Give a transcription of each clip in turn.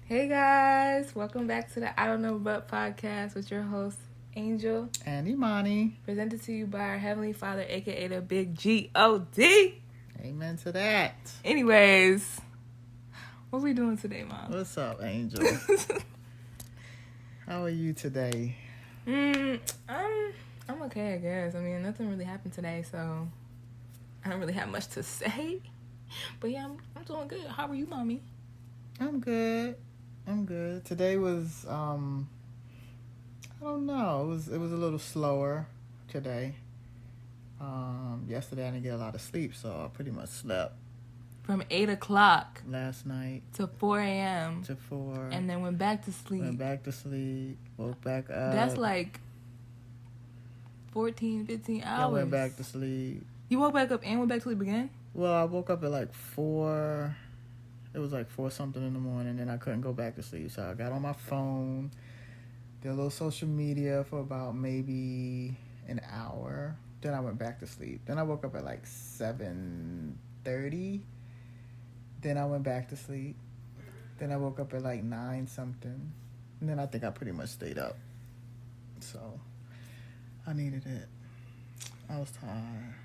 Hey guys, welcome back to the I Don't Know But podcast with your host, Angel. And Imani. Presented to you by our Heavenly Father, aka the Big G-O-D. Amen to that. Anyways, what we doing today, Mom? What's up, Angel? How are you today? I'm okay, I guess. I mean, nothing really happened today, so I don't really have much to say. But yeah, I'm doing good. How are you, Mommy? I'm good. Today was I don't know. It was a little slower today. Yesterday I didn't get a lot of sleep, so I pretty much slept. From 8 o'clock Last night to 4 a.m. to 4. And then went back to sleep. Woke back up. That's like 14, 15 hours. I went back to sleep. You woke back up and went back to sleep again? Well, I woke up at like 4. It was like 4 something in the morning, and I couldn't go back to sleep. So I got on my phone, did a little social media for about maybe an hour. Then I went back to sleep. Then I woke up at like 7:30. Then I went back to sleep. Then I woke up at like 9 something. And then I think I pretty much stayed up. So I needed it. I was tired.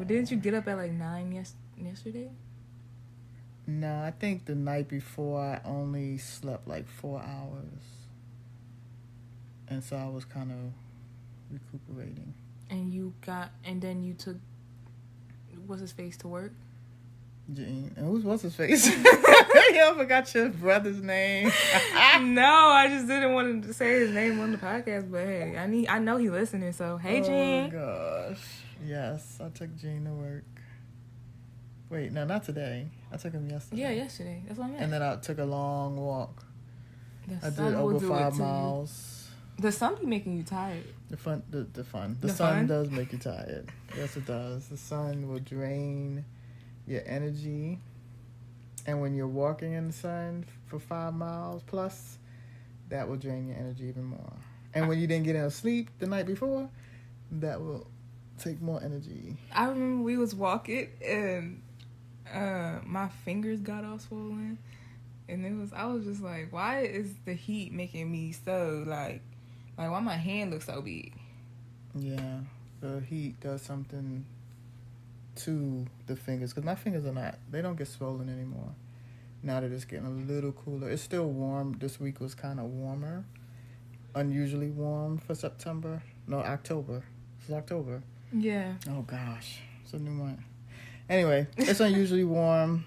Didn't you get up at like 9 yesterday? No, I think the night before I only slept like 4 hours. And so I was kind of recuperating. And then you took, what's his face, to work? Gene. And what's his face? I forgot your brother's name. No, I just didn't want him to say his name on the podcast, but hey, I know he's listening, so hey, Gene. Oh, gosh. Yes, I took Gene to work. Wait, no, not today. I took him yesterday. Yeah, yesterday. That's what I meant. And then I took a long walk. The I sun did will over do 5 it to miles. you. The sun be making you tired. The sun fun? does make you tired. Yes, it does. The sun will drain your energy. And when you're walking in the sun for 5 miles plus, that will drain your energy even more. And when you didn't get enough sleep the night before, that will take more energy. I remember we was walking and my fingers got all swollen, and I was just like, why is the heat making me so like why my hand looks so big? Yeah, the heat does something to the fingers, because my fingers they don't get swollen anymore now that it's getting a little cooler. It's still warm. This week was kind of warmer, unusually warm for September. No, October. It's October. Yeah. Oh gosh, it's a new month. Anyway, it's unusually warm,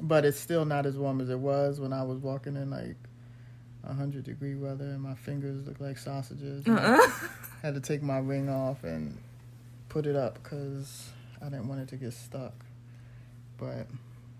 but it's still not as warm as it was when I was walking in like 100-degree weather, and my fingers look like sausages. Had to take my ring off and put it up because I didn't want it to get stuck. But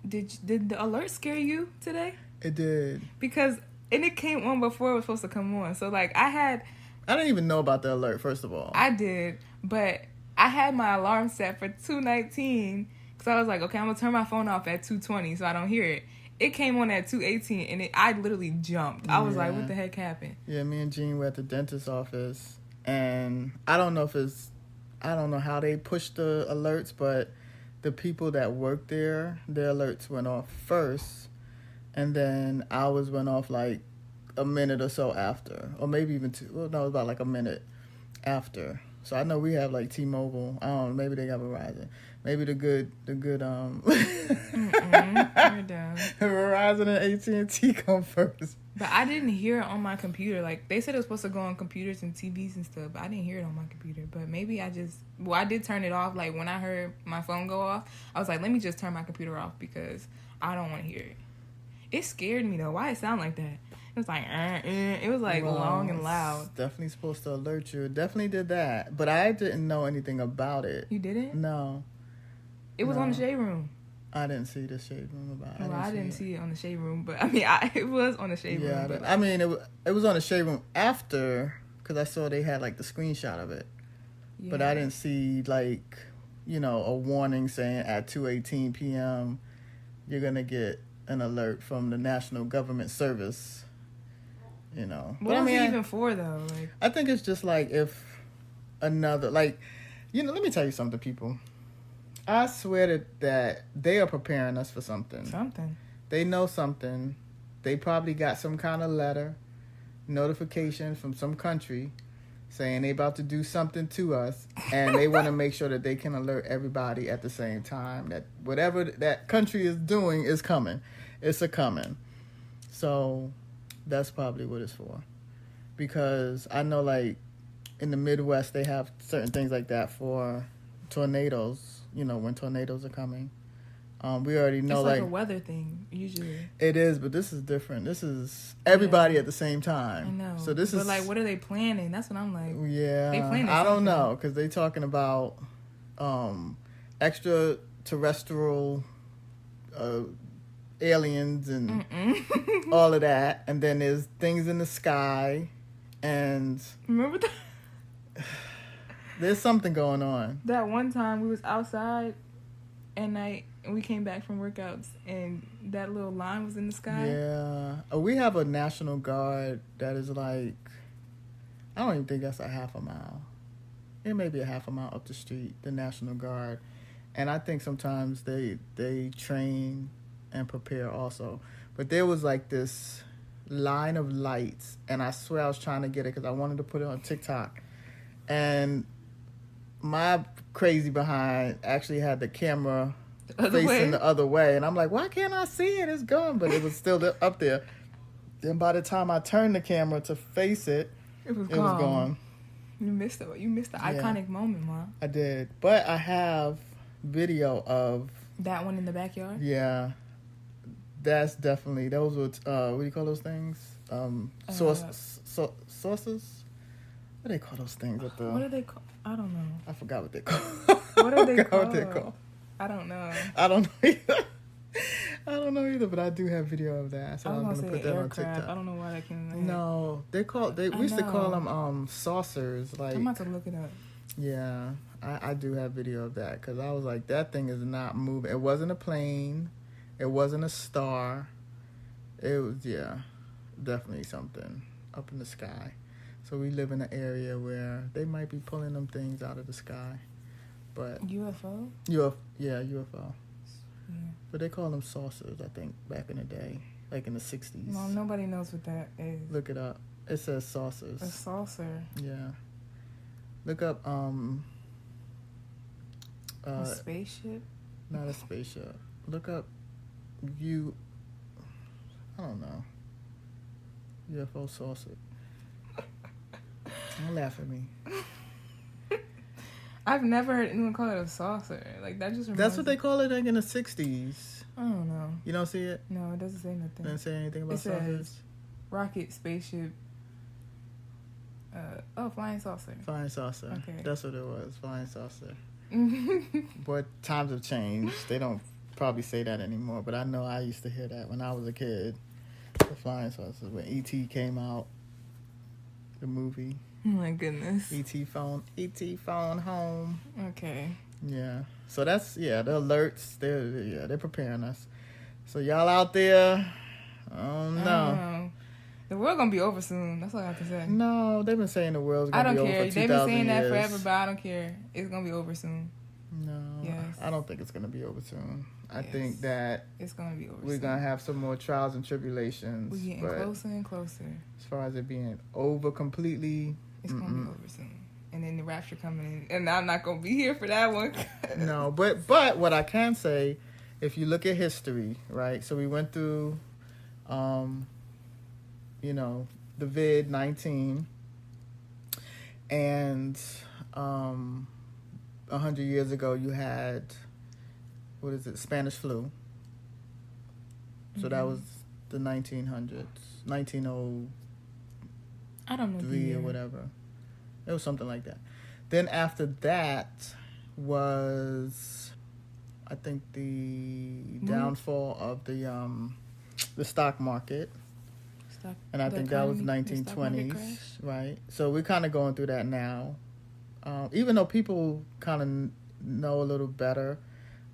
Did the alert scare you today? it did. Because it came on before it was supposed to come on. So like I didn't even know about the alert, first of all. I did, but I had my alarm set for 2:19 because I was like, okay, I'm gonna turn my phone off at 2:20 so I don't hear it. It came on at 2:18 and I literally jumped. I was like, what the heck happened? Yeah, me and Jean were at the dentist's office, and I don't know how they push the alerts, but the people that work there, their alerts went off first, and then ours went off like a minute or so after, or maybe even 2. Well, no, it was about like a minute after. So I know we have like T-Mobile. I don't know, maybe they got Verizon. Maybe the good You're done. Verizon and AT&T come first. But I didn't hear it on my computer. Like, they said it was supposed to go on computers and TVs and stuff, but I didn't hear it on my computer. But maybe I did turn it off. Like, when I heard my phone go off, I was like, let me just turn my computer off because I don't want to hear it. It scared me, though. Why it sound like that? It was like, it was like long and loud. It's definitely supposed to alert you. It definitely did that. But I didn't know anything about it. You didn't? No. It was on the shade room. I didn't see the shade room about it. Well, I didn't see it on the shade room, but I mean, it was on the shade room. Yeah, I mean, it was on the shade room after, because I saw they had like the screenshot of it. Yeah. But I didn't see like, a warning saying at 2:18 p.m. you're going to get an alert from the National Government Service. What was it even for though? Like, I think it's just like if another, like, let me tell you something, people. I swear that they are preparing us for something. they know something. They probably got some kind of letter, notification from some country saying they about to do something to us, and they want to make sure that they can alert everybody at the same time that whatever that country is doing is coming. It's a coming. So that's probably what it's for. Because I know, like, in the Midwest, they have certain things like that for tornadoes, when tornadoes are coming. We already know, it's like a weather thing, usually. It is, but this is different. This is everybody at the same time. I know. So this is... But, what are they planning? That's what I'm like. Yeah. They planning I don't something. know, because they talking about extraterrestrial aliens and all of that. And then there's things in the sky. And... Remember that? There's something going on. That one time we was outside at night and we came back from workouts and that little line was in the sky. Yeah. We have a National Guard that is like, I don't even think that's a half a mile. It may be a half a mile up the street, the National Guard. And I think sometimes they train and prepare also. But there was like this line of lights, and I swear I was trying to get it because I wanted to put it on TikTok. And my crazy behind actually had the camera facing the other way. And I'm like, why can't I see it? It's gone. But it was still up there. Then by the time I turned the camera to face it, it was gone. You missed the iconic moment, Ma. I did. But I have video of... That one in the backyard? Yeah. That's definitely... Those were... what do you call those things? Sources? What do they call those things? What are they called? I don't know. I forgot what they're called. What are they called? I don't know. I don't know either, but I do have video of that. So I'm going to put that on TikTok. I don't know why that came in. No, we used to call them saucers. Like, I'm about to look it up. Yeah, I do have video of that because I was like, that thing is not moving. It wasn't a plane. It wasn't a star. It was, definitely something up in the sky. So we live in an area where they might be pulling them things out of the sky. But UFO? UFO. Yeah. But they call them saucers, I think, back in the day, like in the 60s. Well, nobody knows what that is. Look it up. It says saucers. A saucer. Yeah. Look up a spaceship? Not a spaceship. Look up I don't know. UFO saucer. Don't laugh at me. I've never heard anyone call it a saucer. Like, that just reminds That's what they call it, like, in the 60s. I don't know. You don't see it? No, it doesn't say nothing. It doesn't say anything about saucers? Says rocket, spaceship. Flying saucer. Flying saucer. Okay. That's what it was. Flying saucer. But times have changed. They don't probably say that anymore. But I know I used to hear that when I was a kid. The flying saucers. When E.T. came out. The movie. Oh my goodness. E.T. phone home. Okay. Yeah. So that's, the alerts. They're preparing us. So y'all out there, oh no. The world gonna be over soon. That's all I have to say. No, they've been saying the world's gonna be over for 2,000 years. They've been saying that forever, but I don't care. It's gonna be over soon. No. Yes. I don't think it's gonna be over soon. I think that it's gonna be over we're gonna have some more trials and tribulations. We're getting closer and closer. As far as it being over completely, it's gonna be over soon. And then the rapture coming in, and I'm not gonna be here for that one. No, but what I can say, if you look at history, right? So we went through, the COVID-19, and 100 years ago you had, Spanish flu. So that was the 1900s, 1903 I don't know or whatever. It was something like that. Then after that was, I think, the downfall of the stock market. And I think that was 1920s, right? So we're kind of going through that now. Even though people kind of know a little better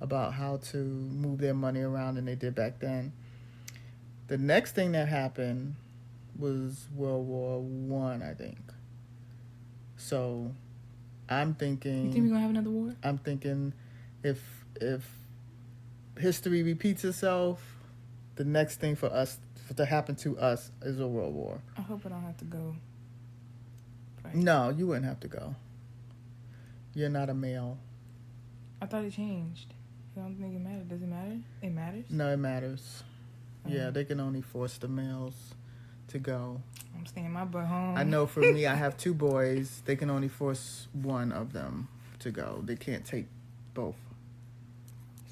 about how to move their money around than they did back then. The next thing that happened was World War I, I think. So I'm thinking... You think we're going to have another war? I'm thinking if history repeats itself, the next thing for us to happen to us is a world war. I hope I don't have to go. Right. No, you wouldn't have to go. You're not a male. I thought it changed. I don't think it matters. Does it matter? It matters? No, it matters. Yeah, they can only force the males to go. I'm staying my butt home. I know for me, I have 2 boys. They can only force one of them to go. They can't take both.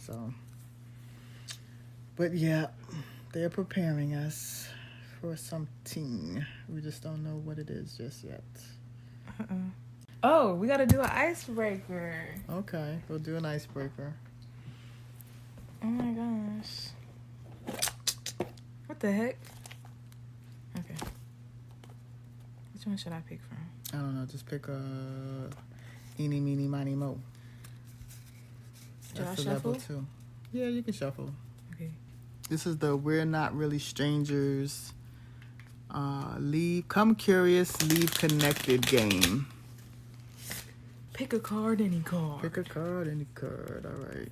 So, but yeah, they're preparing us for something. We just don't know what it is just yet. Oh, we got to do an icebreaker. Okay, we'll do an icebreaker. Oh my gosh. What the heck? Okay. Which one should I pick from? I don't know. Just pick eeny, meeny, miny, mo. Should That's I the shuffle? level 2. Yeah, you can shuffle. Okay. This is the We're Not Really Strangers. Come curious, leave connected game. Pick a card, any card. Pick a card, any card. All right.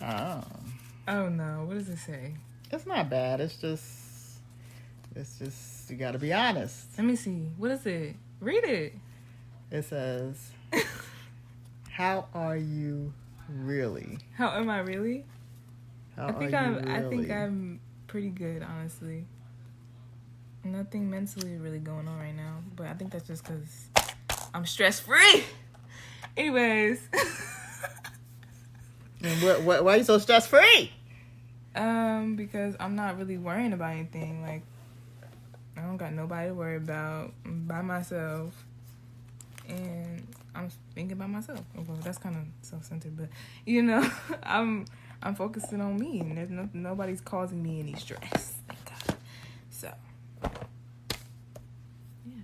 Oh. Oh no, what does it say? It's not bad. It's just you gotta be honest. Let me see. What is it? Read it. It says, how are you really? How am I really? How I think are you really? I think I'm pretty good, honestly. Nothing mentally really going on right now, but I think that's just because I'm stress free. Anyways. And why are you so stress free? Because I'm not really worrying about anything. Like, I don't got nobody to worry about. I'm by myself, and I'm thinking about myself. Well, that's kind of self-centered, but you know, I'm focusing on me, and there's nobody's causing me any stress. Thank God. So, yeah.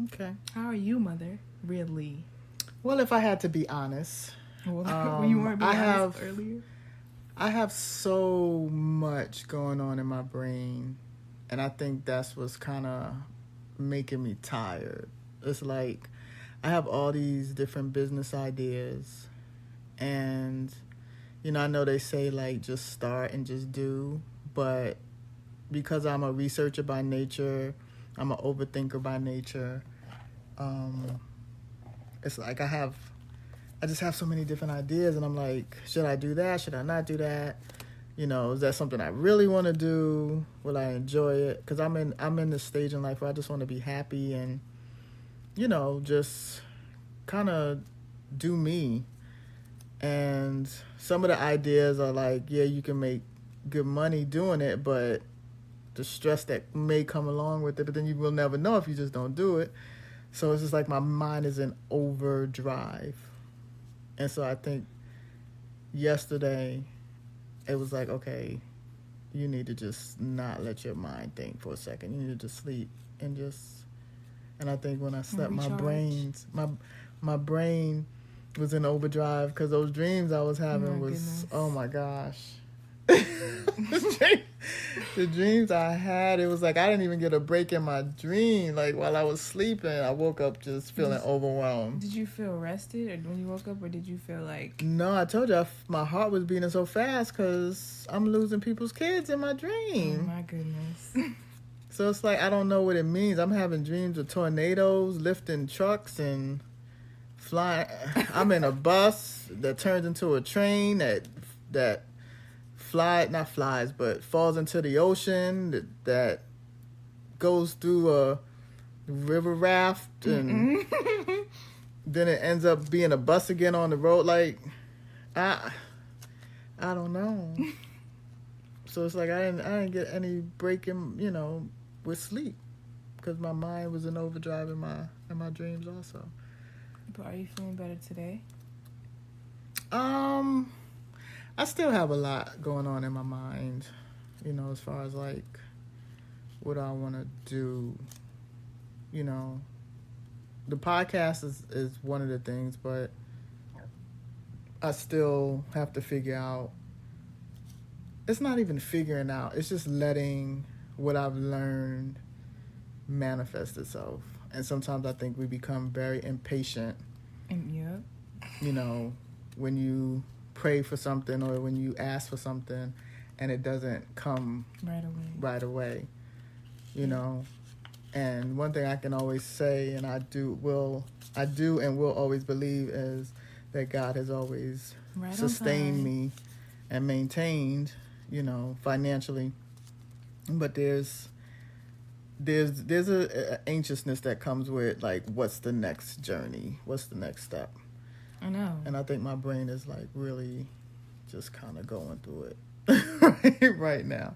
Okay. How are you, mother? Really? Well, if I had to be honest, Well, you weren't being honest earlier. I have so much going on in my brain, and I think that's what's kind of making me tired. It's like I have all these different business ideas, and you know, I know they say like just start and just do, but because I'm a researcher by nature, I'm an overthinker by nature. It's like I just have so many different ideas, and I'm like, should I do that? Should I not do that? You know, is that something I really want to do? Will I enjoy it? Because I'm in this stage in life where I just want to be happy and, you know, just kind of do me. And some of the ideas are like, yeah, you can make good money doing it, but the stress that may come along with it, but then you will never know if you just don't do it. So it's just like my mind is in overdrive. And so I think yesterday it was like, okay, you need to just not let your mind think for a second. You need to just sleep and I think when I slept, my brain was in overdrive because those dreams I was having goodness. Oh my gosh. The dreams I had, it was like I didn't even get a break in my dream. Like while I was sleeping, I woke up just feeling overwhelmed. Did you feel rested or when you woke up, or did you feel like... No, I told you my heart was beating so fast because I'm losing people's kids in my dream. Oh my goodness. So it's like I don't know what it means. I'm having dreams of tornadoes, lifting trucks, and flying. I'm in a bus that turns into a train that falls into the ocean, that goes through a river raft, and then it ends up being a bus again on the road. Like, I don't know. So it's like I didn't get any break in, you know, with sleep because my mind was in overdrive in my dreams also. But are you feeling better today? I still have a lot going on in my mind, you know, as far as like what I want to do. You know, the podcast is one of the things, but I still have to figure out. It's not even figuring out. It's just letting what I've learned manifest itself. And sometimes I think we become very impatient. Yep. You know, when you pray for something or when you ask for something and it doesn't come right away, you know. And one thing I can always say, and I do and will always believe, is that God has always sustained me and maintained, you know, financially. But there's a anxiousness that comes with, like, what's the next journey? What's the next step? I know. And I think my brain is, like, really just kind of going through it right now.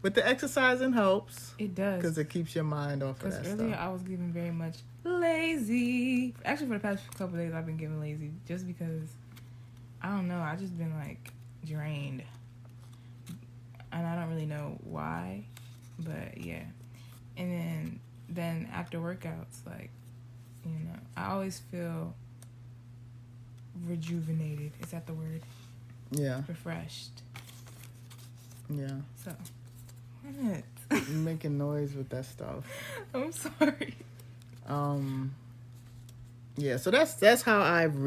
But the exercising helps. It does. Because it keeps your mind off of that stuff. Because earlier I was getting very much lazy. Actually, for the past couple of days, I've been getting lazy just because, I don't know, I just been, like, drained. And I don't really know why. But, yeah. And then after workouts, like, you know, I always feel rejuvenated. Is that the word? Yeah. Refreshed. Yeah. So, what? You're making noise with that stuff. I'm sorry. Yeah, so that's how I am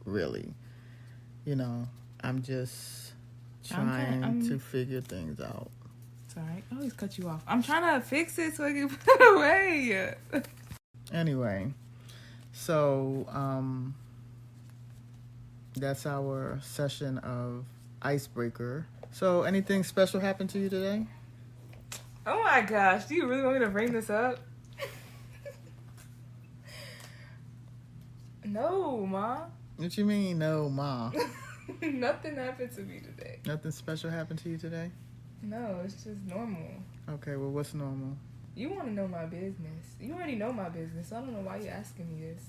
really. You know, I'm just trying to figure things out. It's alright. I always cut you off. I'm trying to fix it so I can put it away. Anyway, so that's our session of Icebreaker. So anything special happened to you today? Oh my gosh, do you really want me to bring this up? No, Ma. What you mean, no, Ma? Nothing happened to me today. Nothing special happened to you today? No, it's just normal. Okay, well, what's normal? You want to know my business. You already know my business, so I don't know why you're asking me this.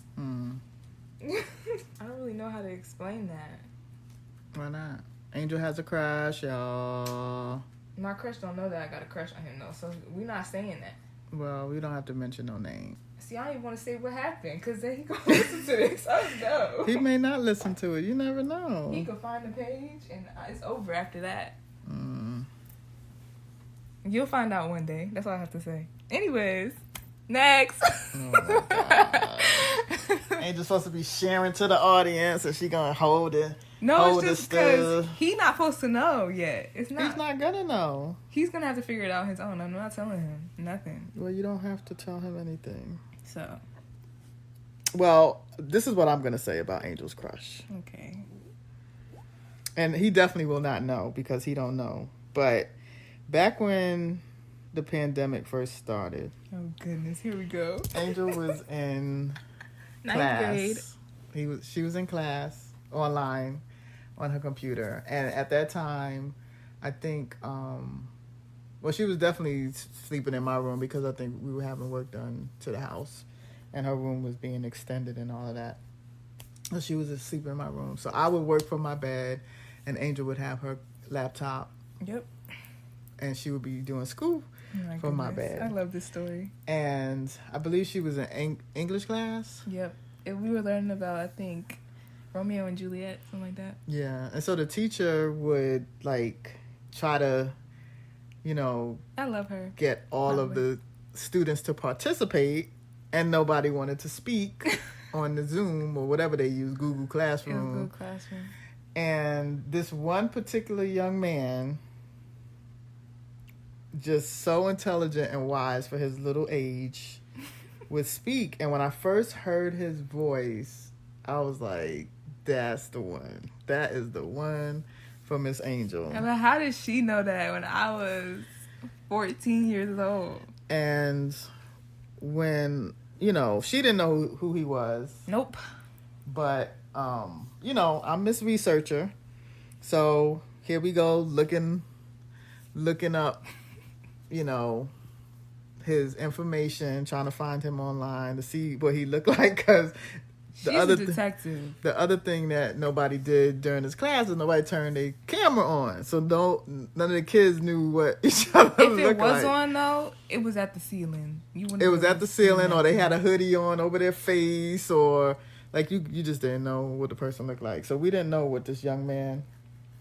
I don't really know how to explain that. Why not? Angel has a crush, y'all. My crush don't know that I got a crush on him, though, so we're not saying that. Well, we don't have to mention no name. See, I don't even want to say what happened, because then he gonna listen to this. Oh, no. He may not listen to it. You never know. He could find the page, and it's over after that. You'll find out one day. That's all I have to say. Anyways, next. Oh, my God. Angel's supposed to be sharing to the audience, and she gonna hold it. No, it's just because he's not supposed to know yet. It's not. He's not gonna know. He's gonna have to figure it out on his own. I'm not telling him nothing. Well, you don't have to tell him anything. So. Well, this is what I'm gonna say about Angel's crush. Okay. And he definitely will not know because he don't know. But back when the pandemic first started. Oh goodness, here we go. Angel was in class. Grade. She was in class online on her computer, and at that time, I think, she was definitely sleeping in my room because I think we were having work done to the house, and her room was being extended and all of that. So she was asleep in my room. So I would work from my bed, and Angel would have her laptop. Yep. And she would be doing school from my bed. I love this story. And I believe she was in English class. Yep. And we were learning about, I think, Romeo and Juliet, something like that. Yeah. And so the teacher would, like, try to, I love her. Get all of the students to participate, and nobody wanted to speak on the Zoom or whatever they use, Google Classroom. It was Google Classroom. And this one particular young man, just so intelligent and wise for his little age, would speak. And when I first heard his voice, I was like, that's the one. That is the one for Miss Angel. But how did she know that when I was 14 years old? And when, she didn't know who he was. Nope. But, I'm Miss Researcher. So here we go, looking up, his information, trying to find him online to see what he looked like. Because she's a detective. The other thing that nobody did during his class is nobody turned their camera on. So none of the kids knew what each other looked like. If it was on, though, it was at the ceiling. It was at the ceiling, or they had a hoodie on over their face, or like you just didn't know what the person looked like. So we didn't know what this young man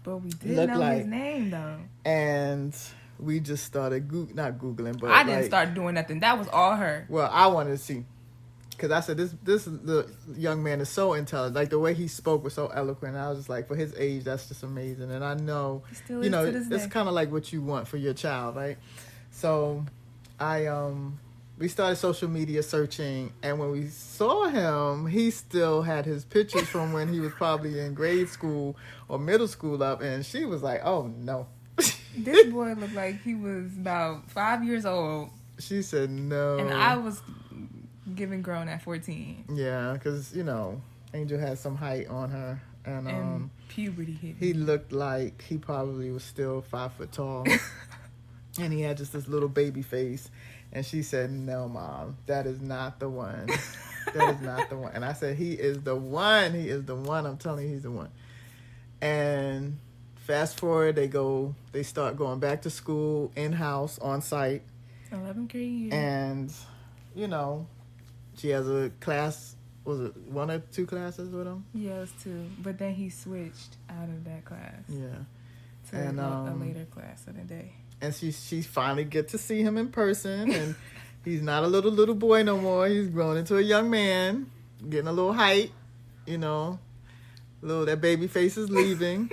but we did know his name, though. And we just started not Googling, but I didn't start doing nothing. That was all her. Well, I wanted to see. because I said this the young man is so intelligent. Like the way he spoke was so eloquent. I was just like, for his age, that's just amazing. And I know, Still you is know, to this it's day. kind of like what you want for your child, right? So, we started social media searching, and when we saw him, he still had his pictures from when he was probably in grade school or middle school up, and she was like, "Oh no." This boy looked like he was about 5 years old, She said no. and I was giving grown at 14. Yeah, because, you know, Angel had some height on her. And puberty hit he me. looked like he probably was still 5 foot tall. And he had just this little baby face. And she said, "No, Mom, that is not the one. That is not the one." And I said, "He is the one. He is the one. I'm telling you, he's the one." And fast forward, they start going back to school, in-house, on-site. 11th grade year. And, you know, she has a class, was it 1 or 2 classes with him? Yeah, it was 2. But then he switched out of that class. Yeah. To And, a later class of the day. And she finally get to see him in person, and he's not a little boy no more. He's grown into a young man, getting a little height, you know. That baby face is leaving.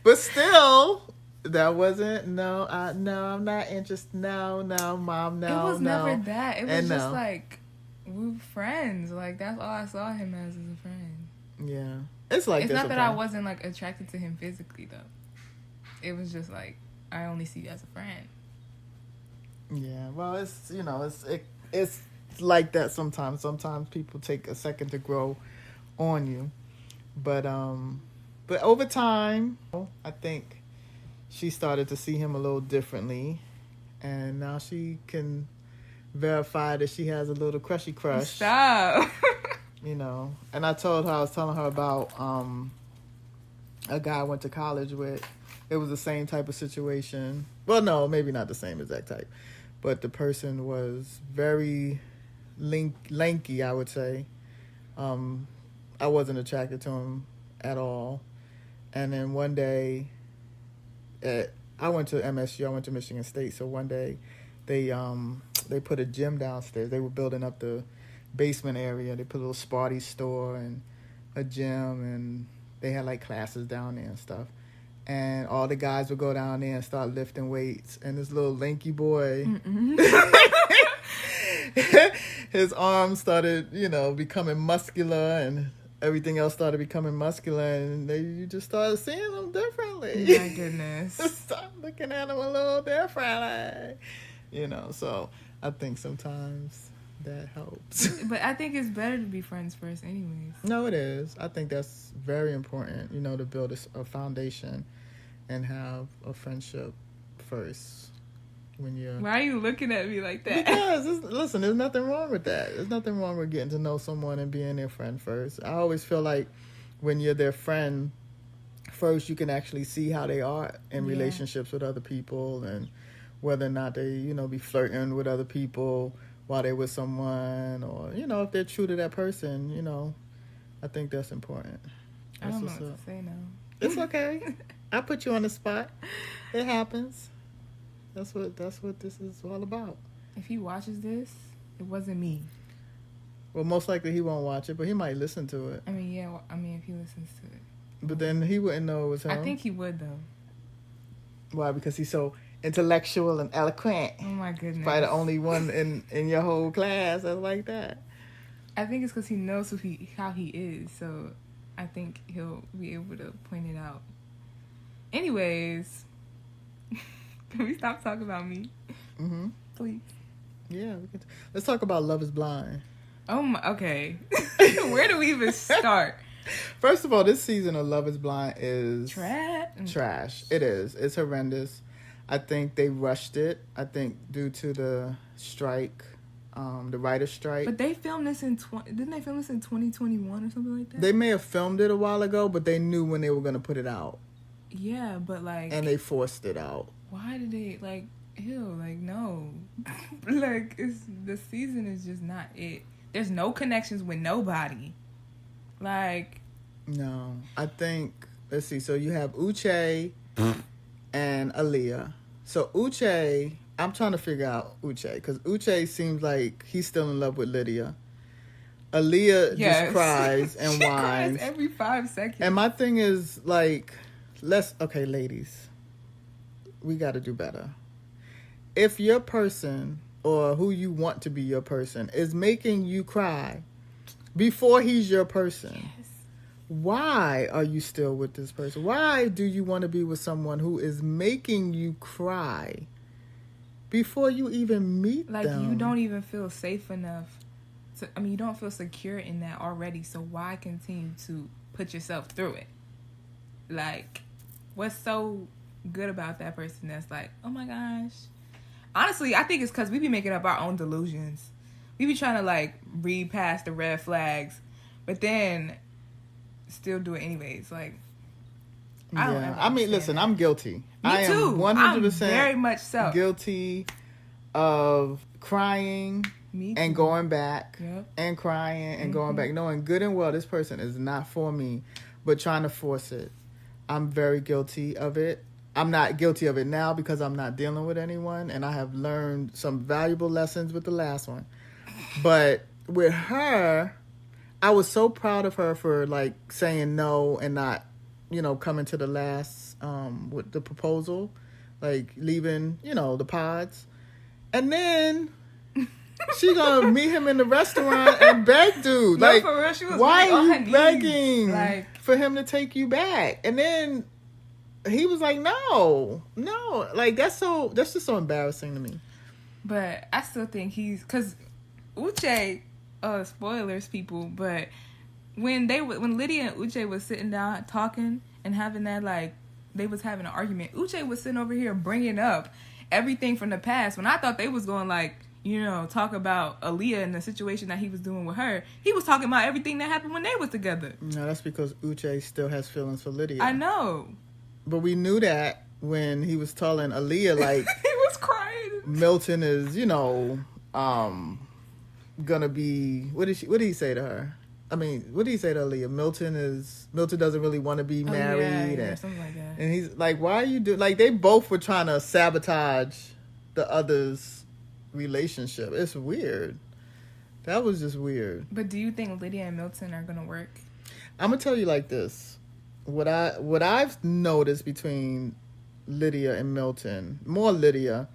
But still, that wasn't, no, I'm not interested. No, Mom, no. It was no. never that. It was And just no. like, we were friends. Like, that's all I saw him as a friend. Yeah. It's like It's this not that I sometimes. wasn't, like, attracted to him physically, though. It was just like, I only see you as a friend. Yeah, well, it's, you know, it's like that sometimes. Sometimes people take a second to grow on you. But over time, I think she started to see him a little differently, and now she can verify that she has a little crushy crush. Stop. You know, and I was telling her about a guy I went to college with. It was the same type of situation. Well, no, maybe not the same exact type, but the person was very lanky, I would say. I wasn't attracted to him at all. And then one day, I went to MSU. I went to Michigan State. So one day, they put a gym downstairs. They were building up the basement area. They put a little Sparty store and a gym, and they had like classes down there and stuff. And all the guys would go down there and start lifting weights. And this little lanky boy, his arms started, you know, becoming muscular, and everything else started becoming muscular, and you just started seeing them differently. My goodness. Start looking at them a little differently. You know, so I think sometimes that helps. But I think it's better to be friends first anyways. No, it is. I think that's very important, you know, to build a foundation and have a friendship first when you're... Why are you looking at me like that? Because, listen, there's nothing wrong with that. There's nothing wrong with getting to know someone and being their friend first. I always feel like when you're their friend first, you can actually see how they are in relationships with other people, and whether or not they, you know, be flirting with other people while they're with someone, or, you know, if they're true to that person, you know. I think that's important. I don't know what to say now. It's okay. I put you on the spot. It happens. That's what this is all about. If he watches this, it wasn't me. Well, most likely he won't watch it, but he might listen to it. I mean, yeah. I mean, if he listens to it. But then he wouldn't know it was him. I think he would, though. Why? Because he's so intellectual and eloquent. Oh, my goodness. Probably the only one in your whole class that's like that. I think it's because he knows how he is, so I think he'll be able to point it out. Anyways, can we stop talking about me? Mm-hmm. Please. Yeah. Let's talk about Love is Blind. Oh, my, okay. Where do we even start? First of all, this season of Love is Blind is... Trash. It is. It's horrendous. I think they rushed it. I think due to the strike, the writer's strike. But they filmed this didn't they film this in 2021 or something like that? They may have filmed it a while ago, but they knew when they were going to put it out. Yeah, but like... And they forced it out. Why did they, like, ew, like, no. Like, the season is just not it. There's no connections with nobody. Like... No. I think, let's see, so you have Uche and Aaliyah. So Uche I'm trying to figure out Uche, because Uche seems like he's still in love with Lydia. Aaliyah just cries and she whines. cries every 5 seconds. And my thing is, like, okay, ladies, we got to do better. If your person, or who you want to be your person, is making you cry before he's your person, yes, why are you still with this person? Why do you want to be with someone who is making you cry before you even meet them? Like, you don't even feel safe enough. You don't feel secure in that already, so why continue to put yourself through it? Like, what's so good about that person that's like, oh my gosh? Honestly, I think it's because we be making up our own delusions. We be trying to, like, read past the red flags, but then still do it anyways. Like, I mean, listen, I'm guilty. Me I too. am 100% very much so guilty of crying and going back, yep, and crying and going back, knowing good and well this person is not for me, but trying to force it. I'm very guilty of it. I'm not guilty of it now because I'm not dealing with anyone, and I have learned some valuable lessons with the last one. But with her, I was so proud of her for, like, saying no and not, coming to the last with the proposal, like leaving, the pods. And then she gonna meet him in the restaurant and beg dude. No, like, for real, she was why really are you begging for him to take you back? And then he was like, no. Like, that's just so embarrassing to me. But I still think because Uche, spoilers, people, but when Lydia and Uche was sitting down talking and having that, like, they was having an argument, Uche was sitting over here bringing up everything from the past. When I thought they was going, like, talk about Aaliyah and the situation that he was doing with her, he was talking about everything that happened when they was together. No, that's because Uche still has feelings for Lydia. I know. But we knew that when he was telling Aaliyah, like, he was crying. Milton is, gonna be, what did he say to her? I mean, what did he say to Aaliyah? Milton doesn't really want to be married. Yeah, something like that. And he's like, why are you doing, like, they both were trying to sabotage the other's relationship. It's weird. That was just weird. But do you think Lydia and Milton are gonna work? I'm gonna tell you like this. What I've noticed between Lydia and Milton, more Lydia,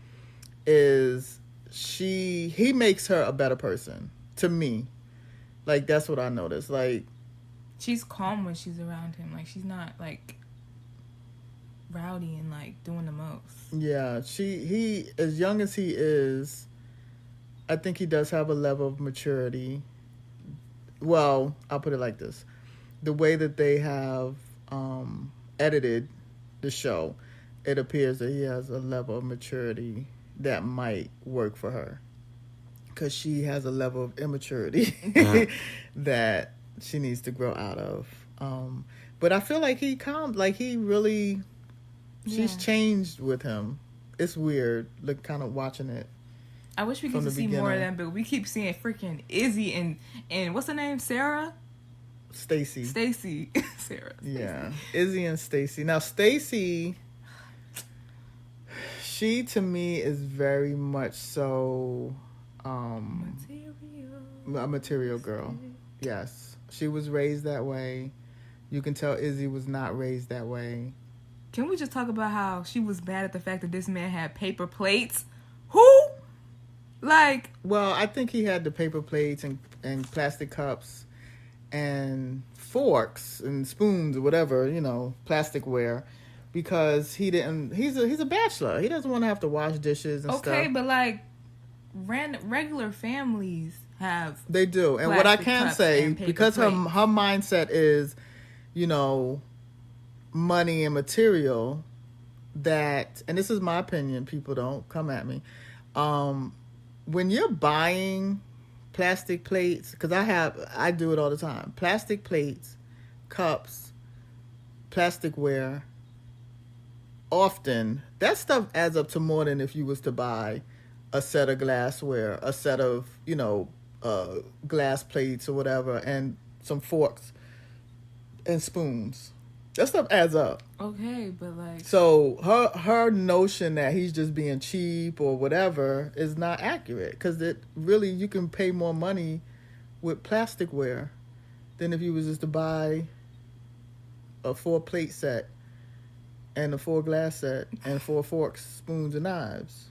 is he makes her a better person to me. Like, that's what I noticed. Like, she's calm when she's around him. Like, she's not, like, rowdy and, like, doing the most. Yeah, he as young as he is, I think he does have a level of maturity. Well, I'll put it like this. The way that they have edited the show, it appears that he has a level of maturity that might work for her. Because she has a level of immaturity that she needs to grow out of. But I feel like she's changed with him. It's weird, like, kind of watching it. I wish we could see more of them, but we keep seeing freaking Izzy and what's her name? Sarah? Stacy. Sarah. Yeah. Izzy and Stacy. Now, Stacy, she to me is very much so a material girl. Yes. She was raised that way. You can tell Izzy was not raised that way. Can we just talk about how she was mad at the fact that this man had paper plates? Who? Like... Well, I think he had the paper plates and plastic cups and forks and spoons or whatever, plasticware, because he's a bachelor. He doesn't want to have to wash dishes and stuff. Okay, but, like, regular families have... They do. And what I can say, because her mindset is, money and material, that, and this is my opinion, people don't come at me, when you're buying plastic plates, because I do it all the time, plastic plates, cups, plasticware, often that stuff adds up to more than if you was to buy a set of glassware, a set of glass plates or whatever, and some forks and spoons. That stuff adds up. Okay, but like, So her notion that he's just being cheap or whatever is not accurate, because it really, you can pay more money with plasticware than if you was just to buy a 4-plate set and a 4-glass set and 4 forks, spoons, and knives.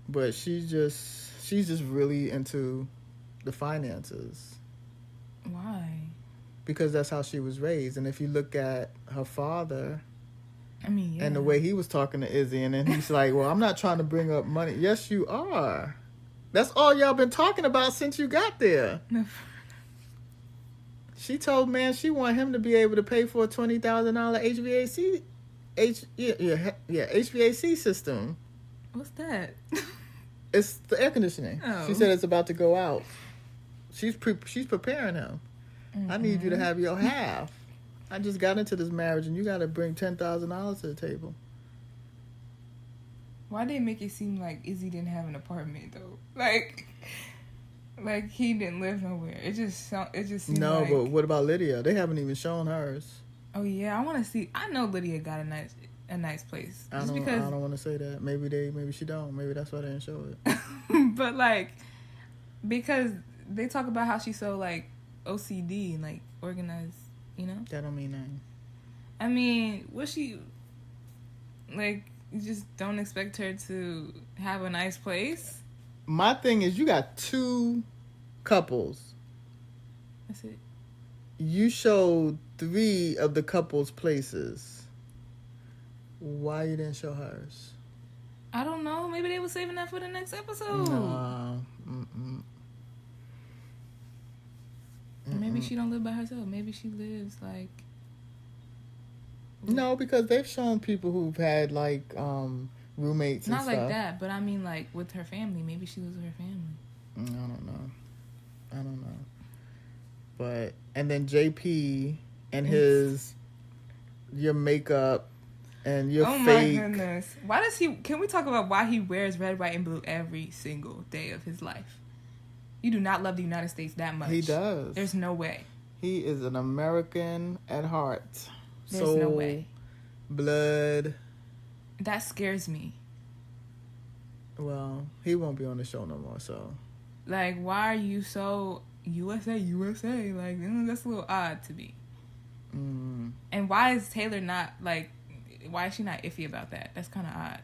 But she's just really into the finances. why? Because that's how she was raised. And if you look at her father, I mean, yeah. and the way he was talking to Izzy, and then he's like, well, I'm not trying to bring up money. Yes, you are. That's all y'all been talking about since you got there. She told man she want him to be able to pay for a $20,000 HVAC system. What's that? It's the air conditioning. Oh. She said it's about to go out. She's preparing him. I need you to have your half. I just got into this marriage, and you got to bring $10,000 to the table. Why did it make it seem like Izzy didn't have an apartment though? Like he didn't live nowhere. It just seemed No, like... but what about Lydia? They haven't even shown hers. Oh yeah, I want to see. I know Lydia got a nice place. I don't want to say that. Maybe she don't. Maybe that's why they didn't show it. But like, because they talk about how she's so like OCD and like organized, you know. That don't mean nothing. I mean, was she like? You just don't expect her to have a nice place. My thing is, you got 2 couples. That's it. You showed 3 of the couples' places. Why you didn't show hers? I don't know. Maybe they were saving that for the next episode. No. Maybe she don't live by herself. Maybe she lives like... No, because they've shown people who've had like roommates and Not stuff. like that, but I mean like with her family. Maybe she lives with her family. I don't know. But, and then JP and your makeup and your fake. Oh my goodness. Why does he... Can we talk about why he wears red, white, and blue every single day of his life? You do not love the United States that much. He does. There's no way. He is an American at heart. There's Soul, no way. Blood. That scares me. Well, he won't be on the show no more, so. Like, why are you so USA? Like, that's a little odd to me. And why is Taylor not, like, why is she not iffy about that? That's kind of odd.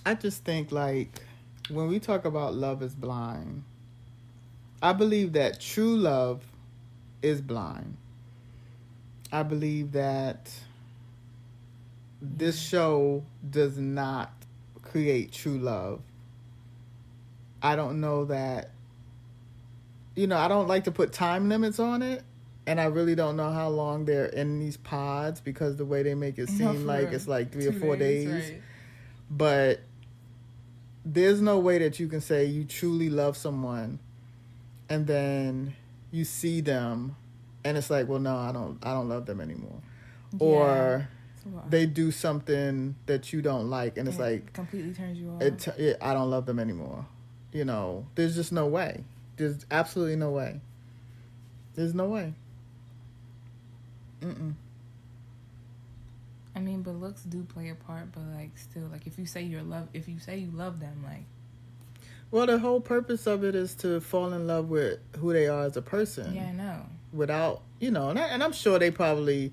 I just think, like, when we talk about love is blind, I believe that true love is blind. I believe that this show does not create true love. I don't know that, I don't like to put time limits on it, and I really don't know how long they're in these pods, because the way they make it seem like it's like 3 or 4 days. Right. But there's no way that you can say you truly love someone and then you see them and it's like, well, no, I don't love them anymore. Yeah. Or they do something that you don't like and it's like completely turns you off. I don't love them anymore. There's just no way. There's absolutely no way. There's no way. I mean, but looks do play a part, but like still, like if you say you love them, like. Well, the whole purpose of it is to fall in love with who they are as a person. Yeah, I know. Without, and I'm sure they probably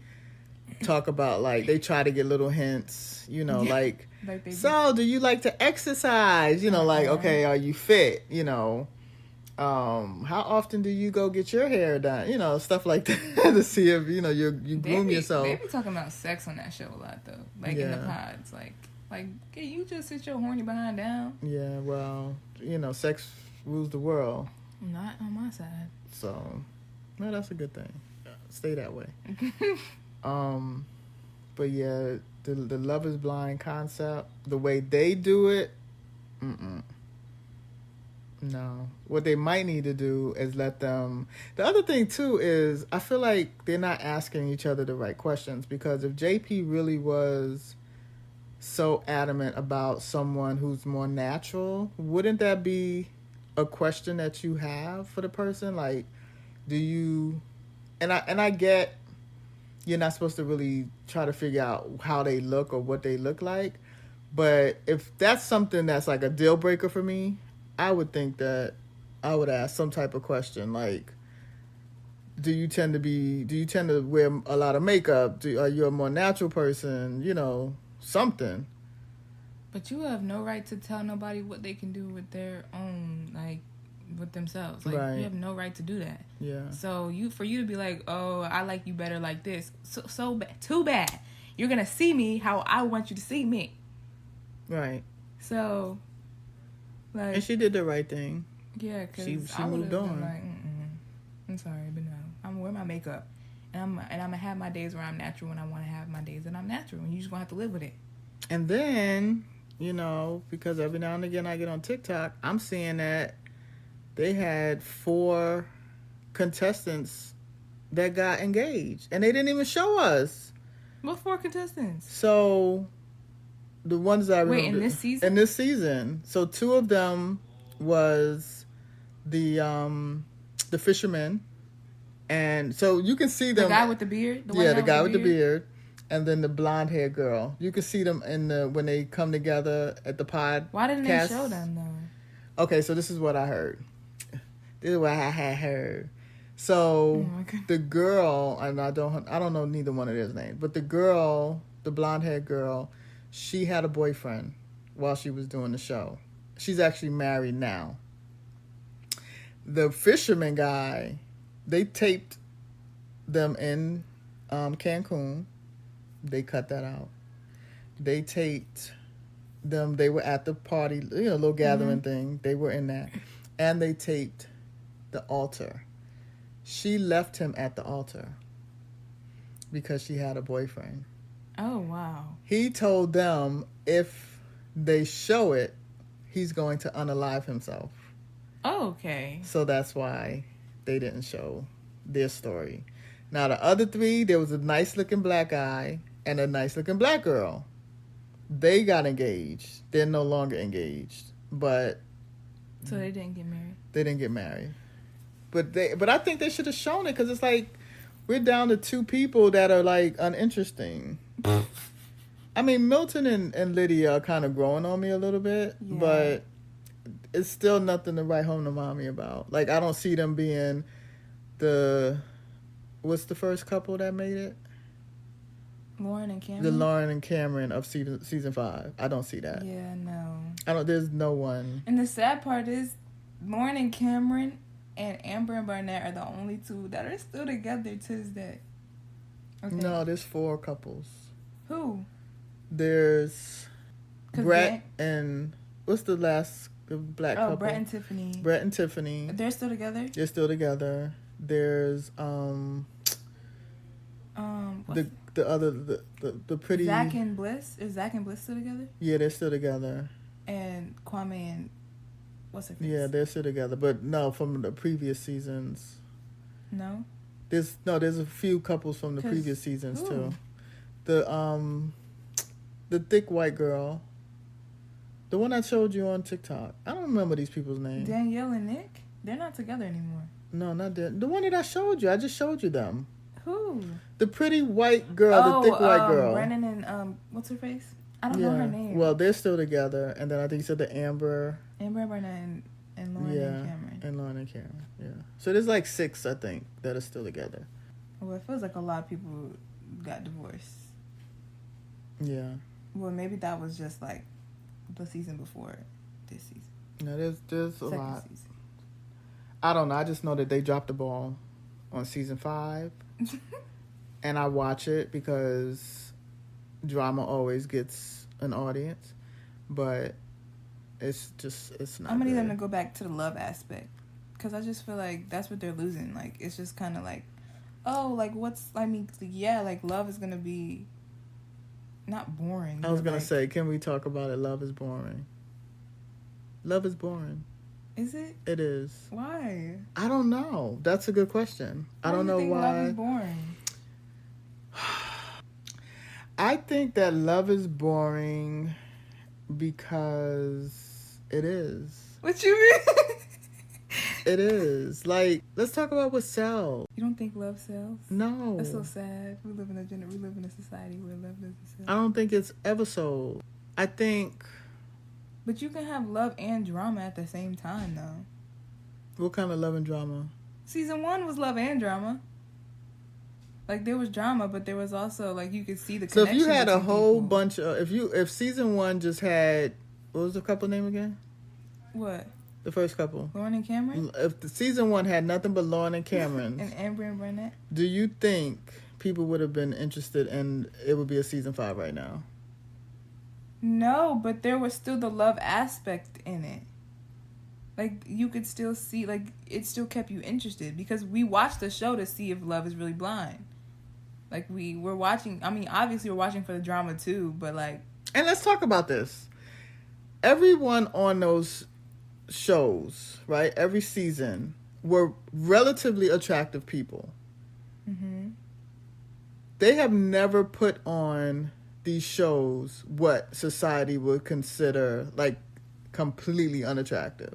talk about, like, they try to get little hints, like so do you like to exercise? Like, okay, are you fit? How often do you go get your hair done? Stuff like that to see if, you groom yourself. They be talking about sex on that show a lot, though. Like, in the pods. Like, can you just sit your horny behind down? Yeah, well, sex rules the world. Not on my side. So, no, that's a good thing. Stay that way. But yeah, the Love is Blind concept, the way they do it, no. What they might need to do is let them... The other thing, too, is I feel like they're not asking each other the right questions, because if JP really was so adamant about someone who's more natural, wouldn't that be a question that you have for the person? Like, do you... And I get... you're not supposed to really try to figure out how they look or what they look like. But if that's something that's like a deal breaker for me, I would think that I would ask some type of question like, do you tend to wear a lot of makeup? Are you a more natural person? You know, something. But you have no right to tell nobody what they can do with their own, like, with themselves. Like, Right. You have no right to do that. Yeah. So for you to be like, oh, I like you better like this. Too bad. You're going to see me how I want you to see me. Right. So, like. And she did the right thing. Yeah, because she I moved on. Been like, I'm sorry, but no. I'm going to wear my makeup. And I'm going to have my days where I'm natural when I want to have my days that I'm natural. And you just going to have to live with it. And then, you know, because every now and again I get on TikTok, I'm seeing that they had 4 contestants that got engaged. And they didn't even show us. What 4 contestants? So, the ones that I remember. Wait, in this season? In this season. So, 2 of them was the fisherman. And so you can see them. The guy with the beard? The guy with the beard. And then the blonde haired girl. You can see them when they come together at the pod. Why didn't they show them though? Okay, so this is what I heard. This is what I had heard. So the girl, and I don't know neither one of their names, but the girl, the blonde haired girl, she had a boyfriend while she was doing the show. She's actually married now. The fisherman guy, they taped them in Cancun. They cut that out. They taped them. They were at the party, you know, little gathering thing. They were in that. And they taped the altar. She left him at the altar because she had a boyfriend. Oh, wow. He told them if they show it, he's going to unalive himself. Oh, okay. So that's why they didn't show their story. Now, the other 3, there was a nice-looking black guy and a nice-looking black girl. They got engaged. They're no longer engaged. But... So they didn't get married? They didn't get married. But I think they should have shown it because it's like we're down to 2 people that are like uninteresting. I mean, Milton and Lydia are kind of growing on me a little bit, but it's still nothing to write home to mommy about. Like, I don't see them being what's the first couple that made it? Lauren and Cameron? The Lauren and Cameron of season 5. I don't see that. Yeah, no. There's no one. And the sad part is Lauren and Cameron and Amber and Barnett are the only 2 that are still together to this day. Okay. No, there's 4 couples. Who? There's Brett and what's the last black couple? Brett and Tiffany. Brett and Tiffany. They're still together? They're still together. There's the other the pretty Zach and Bliss. Is Zach and Bliss still together? Yeah, they're still together. And Kwame and what's her face? Yeah, they're still together, but no, from the previous seasons. No. There's a few couples from the previous seasons too. The thick white girl. The one I showed you on TikTok. I don't remember these people's names. Danielle and Nick? They're not together anymore. No, not that. The one that I showed you. I just showed you them. Who? The pretty white girl, the thick white girl. Brennan and what's her face? I don't know her name. Well, they're still together, and then I think you said the Amber and Brennan and Lauren and Cameron. And Lauren and Cameron. Yeah. So there's like 6, I think, that are still together. Well, it feels like a lot of people got divorced. Yeah. Well, maybe that was just like the season before this season. No, there's a lot. Season. I don't know. I just know that they dropped the ball on season 5. And I watch it because drama always gets an audience. But it's not. I'm going to need good. them to go back to the love aspect. Because I just feel like that's what they're losing. Like, it's just kind of like, like love is going to be not boring. I was going to say, can we talk about it? Love is boring. Love is boring. Is it? It is. Why? I don't know. That's a good question. I don't know why. Love is boring? I think that love is boring because it is. What you mean? It is. Like, let's talk about what sells. You don't think love sells? No. That's so sad. We live in a society where love doesn't sell. I don't think it's ever sold. I think... But you can have love and drama at the same time, though. What kind of love and drama? Season 1 was love and drama. Like, there was drama, but there was also, like, you could see the connection. So if you had a whole people. bunch of... If season 1 just had... What was the couple name again? What? The first couple. Lauren and Cameron? If the season 1 had nothing but Lauren and Cameron... And Amber and Burnett? Do you think people would have been interested and it would be a season 5 right now? No, but there was still the love aspect in it. Like, you could still see, like, it still kept you interested. Because we watched the show to see if love is really blind. Like, we're watching, I mean, obviously we're watching for the drama too, but like... And let's talk about this. Everyone on those shows, right, every season, were relatively attractive people. Mm-hmm. They have never put on these shows what society would consider, like, completely unattractive.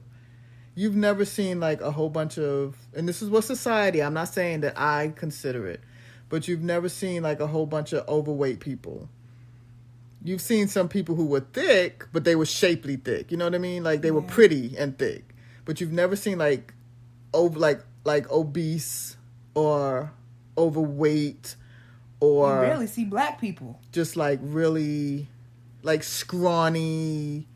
You've never seen, like, a whole bunch of... And this is what society... I'm not saying that I consider it. But you've never seen, like, a whole bunch of overweight people. You've seen some people who were thick, but they were shapely thick. You know what I mean? Like, they were pretty and thick. But you've never seen, like obese or overweight or... You rarely see black people. Just, like, really, like, scrawny,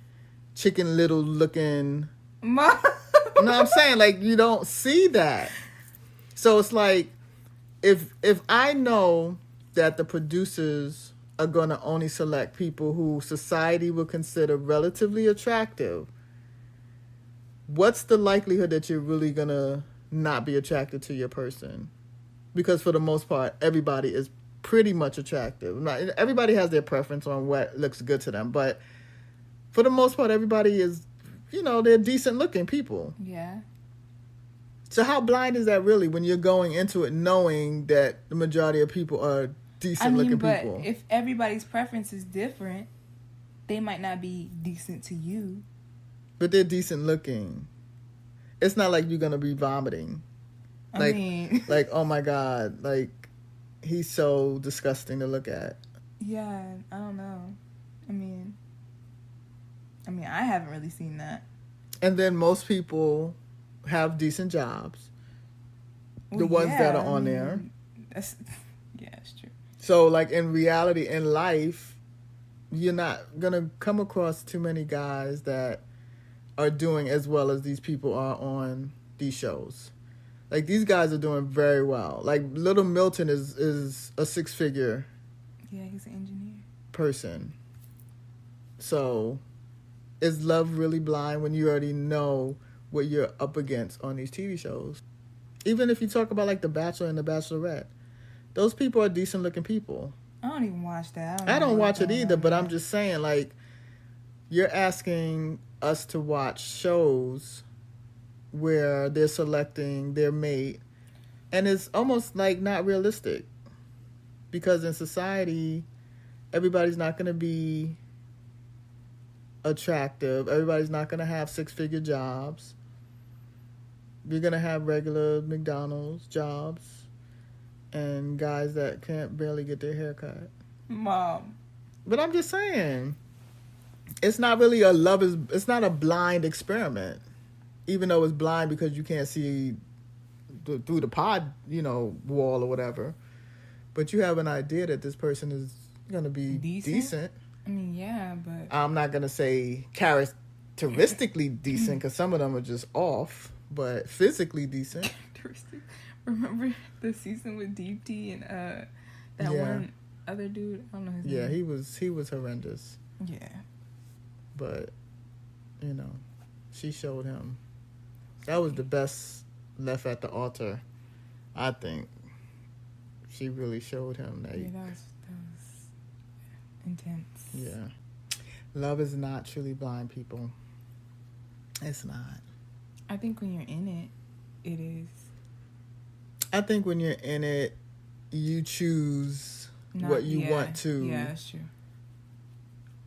Chicken Little looking... No, I'm saying, like, you don't see that. So it's like, if I know that the producers are going to only select people who society would consider relatively attractive, what's the likelihood that you're really going to not be attracted to your person? Because for the most part, everybody is pretty much attractive. Everybody has their preference on what looks good to them, but for the most part, everybody is, you know, they're decent looking people. Yeah. So how blind is that really when you're going into it knowing that the majority of people are decent looking people? But if everybody's preference is different, they might not be decent to you. But they're decent looking. It's not like you're going to be vomiting. Like, like, oh my God, like, he's so disgusting to look at. Yeah, I don't know. I mean, I haven't really seen that. And then most people have decent jobs. The ones that are on there. That's true. So, like, in reality, in life, you're not going to come across too many guys that are doing as well as these people are on these shows. Like, these guys are doing very well. Like, Little Milton is a 6-figure... Yeah, he's an engineer. ...person. So, is love really blind when you already know what you're up against on these TV shows? Even if you talk about, like, The Bachelor and The Bachelorette, those people are decent-looking people. I don't even watch that. I don't watch it either, but I'm just saying, like, you're asking us to watch shows where they're selecting their mate, and it's almost, like, not realistic. Because in society, everybody's not going to be attractive. Everybody's not going to have 6-figure jobs. You're going to have regular McDonald's jobs and guys that can't barely get their hair cut. Mom. But I'm just saying, it's not really it's not a blind experiment. Even though it's blind because you can't see through the pod, you know, wall or whatever. But you have an idea that this person is going to be decent. I mean, yeah, but... I'm not going to say characteristically decent because some of them are just off, but physically decent. Remember the season with Deepti and that one other dude? I don't know his name. Yeah, he was horrendous. Yeah. But, you know, she showed him. That was the best left at the altar, I think. She really showed him that. Yeah, that was intense. Yeah. Love is not truly blind, people. It's not. I think when you're in it, it is. I think when you're in it, you choose what you want to that's true.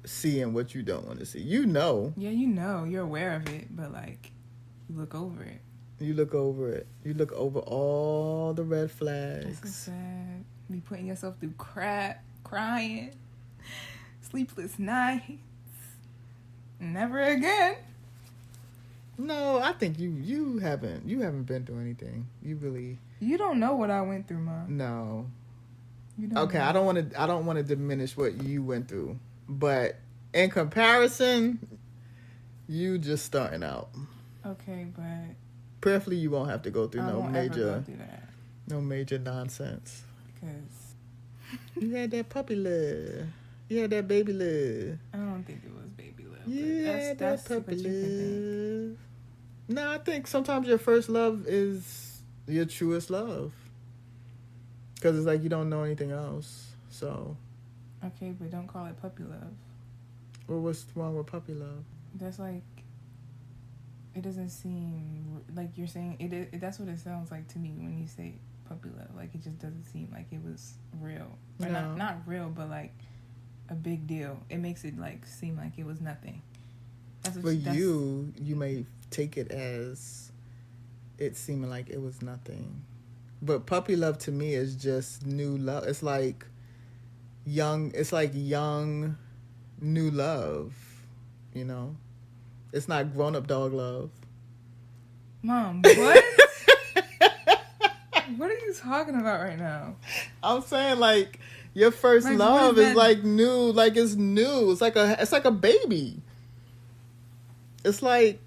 see and what you don't want to see. You know. Yeah, you know. You're aware of it, but, like, you look over it. You look over it. You look over all the red flags. That's so sad. Be putting yourself through crap, crying, sleepless nights. Never again. No, I think you haven't been through anything. You don't know what I went through, Mom. No. You don't Okay, know. I don't want to diminish what you went through, but in comparison, you just starting out. Okay, but Prayerfully, you won't have to go through I no won't major ever go through that no major nonsense. because You had that puppy love. You had that baby love. I don't think it was baby love. You had That's that puppy what you can think. love. No, I think sometimes your first love is your truest love. Because it's like you don't know anything else. So. Okay, but don't call it puppy love. Well, what's wrong with puppy love? That's like, it doesn't seem like you're saying it. That's what it sounds like to me when you say puppy love. Like it just doesn't seem like it was real, or No. not real, but like a big deal. It makes it like seem like it was nothing. That's what For you may take it as it seeming like it was nothing, but puppy love to me is just new love. It's like young. It's like young, new love. You know, it's not grown up dog love. Mom, what? What are you talking about right now? I'm saying like your first Like, love what is is that? like new. Like it's new. It's like a baby. It's like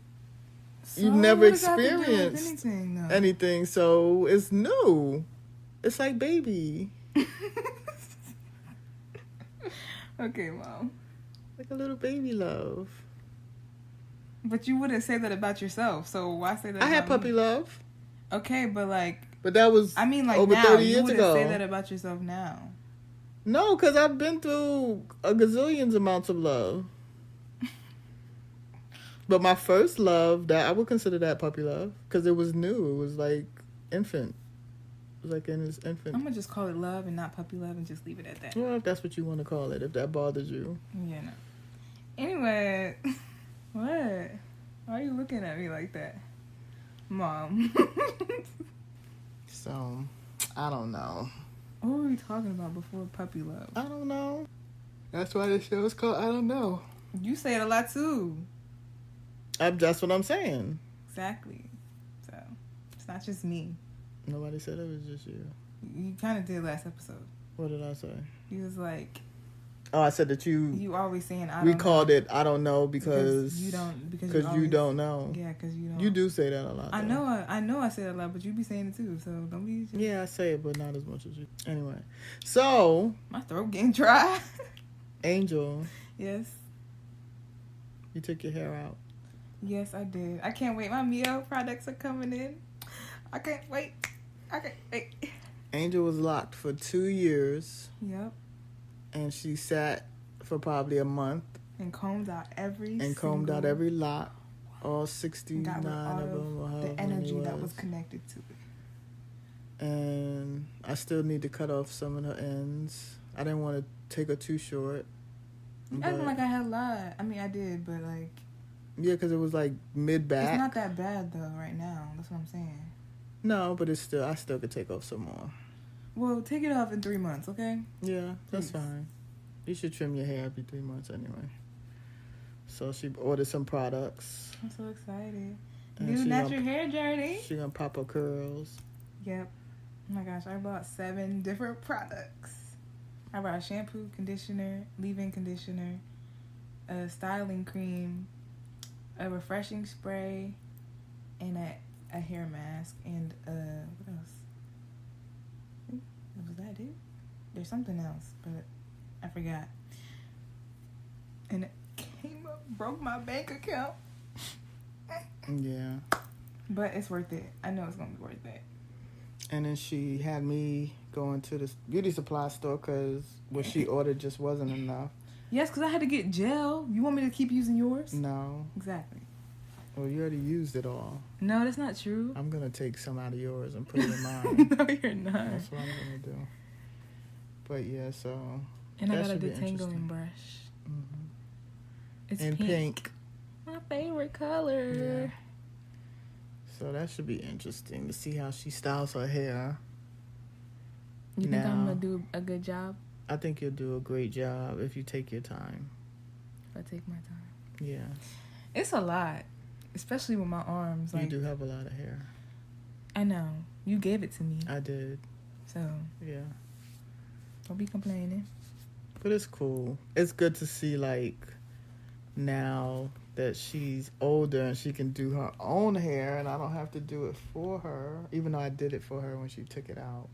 you've never what does that have to do with experienced anything, though? anything, so it's new. It's like baby, Okay, Mom. like a little baby love. But you wouldn't say that about yourself, so why say that? I had about puppy me? love, Okay, but like, but that was I mean, like over now 30 you years wouldn't ago. say that about yourself now. No, because I've been through a gazillions amounts of love. But my first love, that I would consider that puppy love, because it was new. It was like infant. It was like in his infant. I'm gonna just call it love and not puppy love and just leave it at that. Well, if that's what you want to call it, if that bothers you. Yeah, no. Anyway, what? Why are you looking at me like that, Mom? So, I don't know. What were we talking about before puppy love? I don't know. That's why this show is called I Don't Know. You say it a lot too. That's what I'm saying. Exactly. So it's not just me. Nobody said it was just you. You kind of did last episode. What did I say? He was like, Oh, I said that you always saying I don't we know. called it I don't know because you don't you don't know. Yeah, because you don't. You do say that a lot. I though. know. I know. I say it a lot, but you be saying it too. So don't be. Yeah, I say it, but not as much as you. Anyway, so My throat getting dry. Angel, Yes. you took your hair out. Yes, I did. I can't wait. My Mio products are coming in. I can't wait. Angel was locked for 2 years, Yep. and she sat for probably a month And combed out every. lot, all 69 got rid of them, or however the many energy it that was connected to it. And I still need to cut off some of her ends. I didn't want to take her too short. I didn't like I had a lot. I mean, I did, but like. Yeah, because it was like mid-back. It's not that bad though right now. That's what I'm saying. No, but I still could take off some more. Well, take it off in 3 months, okay? Yeah, that's Please. fine. You should trim your hair every 3 months anyway. So she ordered some products. I'm so excited. And New she natural gonna- hair journey. She gonna pop her curls. Yep. Oh my gosh, I bought 7 different products. I bought a shampoo, conditioner, leave-in conditioner, a styling cream, a refreshing spray, and a hair mask, and what else? Was that it? There's something else, but I forgot. And it came up, broke my bank account. Yeah. But it's worth it. I know it's gonna be worth it. And then she had me going to this beauty supply store because what she ordered just wasn't enough. Yes, because I had to get gel. You want me to keep using yours? No. Exactly. Well, you already used it all. No, that's not true. I'm going to take some out of yours and put it in mine. No, you're not. That's what I'm going to do. But yeah, so. And I that got a should be detangling interesting. brush. Mm-hmm. It's And pink. My favorite color. Yeah. So that should be interesting to see how she styles her hair. You think I'm going to do a good job? I think you'll do a great job if you take your time. If I take my time. Yeah. It's a lot, especially with my arms. You do have a lot of hair. I know. You gave it to me. I did. So. Yeah. Don't be complaining. But it's cool. It's good to see, like, now that she's older and she can do her own hair and I don't have to do it for her, even though I did it for her when she took it out.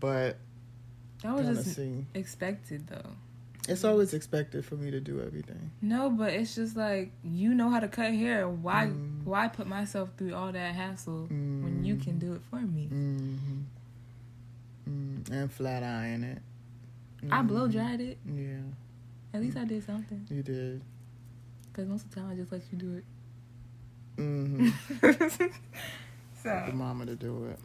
But that was just expected, though. It's always expected for me to do everything. No, but it's just like, you know how to cut hair. Why put myself through all that hassle when you can do it for me? And flat iron it. I blow dried it. Yeah. At least I did something. You did. Because most of the time I just let you do it. So. The mama to do it.